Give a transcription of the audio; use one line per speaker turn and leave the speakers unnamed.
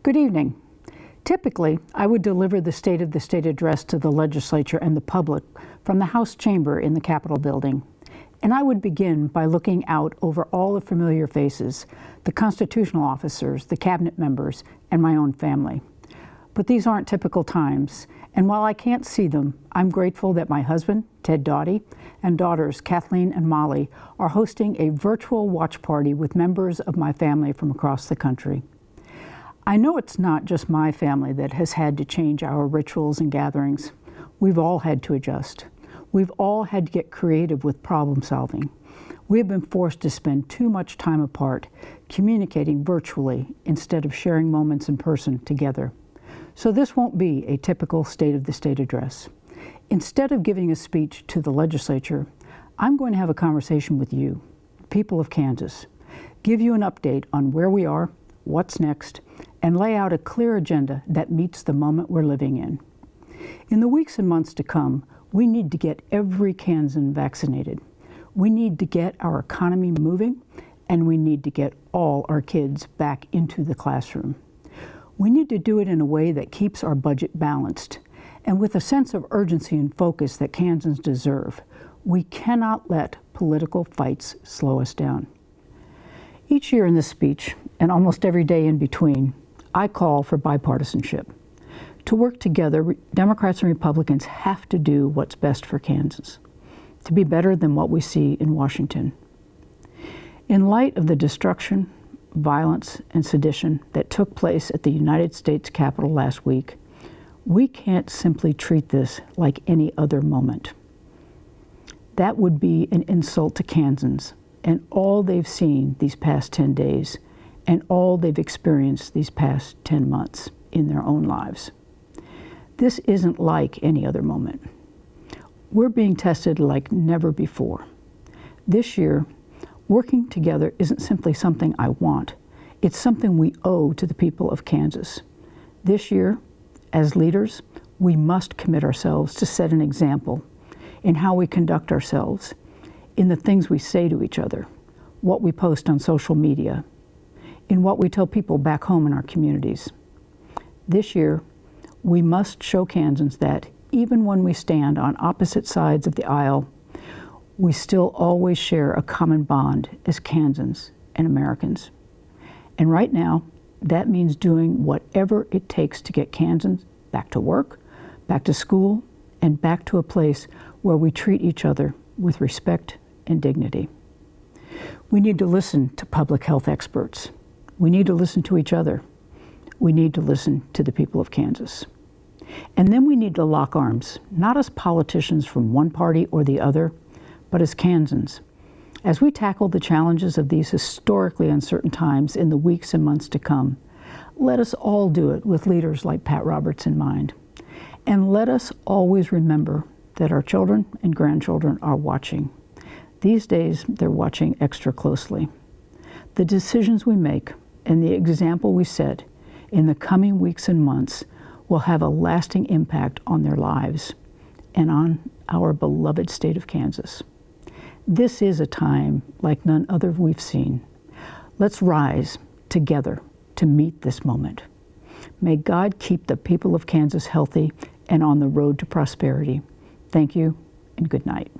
Good evening. Typically, I would deliver the State of the State address to the legislature and the public from the House chamber in the Capitol building. And I would begin by looking out over all the familiar faces, the constitutional officers, the cabinet members, and my own family. But these aren't typical times, and while I can't see them, I'm grateful that my husband, Ted Doughty, and daughters, Kathleen and Molly, are hosting a virtual watch party with members of my family from across the country. I know it's not just my family that has had to change our rituals and gatherings. We've all had to adjust. We've all had to get creative with problem solving. We have been forced to spend too much time apart, communicating virtually instead of sharing moments in person together. So this won't be a typical State of the State address. Instead of giving a speech to the legislature, I'm going to have a conversation with you, people of Kansas, give you an update on where we are, what's next, and lay out a clear agenda that meets the moment we're living in. In the weeks and months to come, we need to get every Kansan vaccinated. We need to get our economy moving, and we need to get all our kids back into the classroom. We need to do it in a way that keeps our budget balanced, and with a sense of urgency and focus that Kansans deserve. We cannot let political fights slow us down. Each year in this speech, and almost every day in between, I call for bipartisanship. To work together, Democrats and Republicans have to do what's best for Kansas, to be better than what we see in Washington. In light of the destruction, violence, and sedition that took place at the United States Capitol last week, we can't simply treat this like any other moment. That would be an insult to Kansans and all they've seen these past 10 days and all they've experienced these past 10 months in their own lives. This isn't like any other moment. We're being tested like never before. This year, working together isn't simply something I want. It's something we owe to the people of Kansas. This year, as leaders, we must commit ourselves to set an example in how we conduct ourselves, in the things we say to each other, what we post on social media, in what we tell people back home in our communities. This year, we must show Kansans that even when we stand on opposite sides of the aisle, we still always share a common bond as Kansans and Americans. And right now, that means doing whatever it takes to get Kansans back to work, back to school, and back to a place where we treat each other with respect and dignity. We need to listen to public health experts. We need to listen to each other. We need to listen to the people of Kansas. And then we need to lock arms, not as politicians from one party or the other, but as Kansans. As we tackle the challenges of these historically uncertain times in the weeks and months to come, let us all do it with leaders like Pat Roberts in mind. And let us always remember that our children and grandchildren are watching. These days, they're watching extra closely. The decisions we make and the example we set in the coming weeks and months will have a lasting impact on their lives and on our beloved state of Kansas. This is a time like none other we've seen. Let's rise together to meet this moment. May God keep the people of Kansas healthy and on the road to prosperity. Thank you and good night.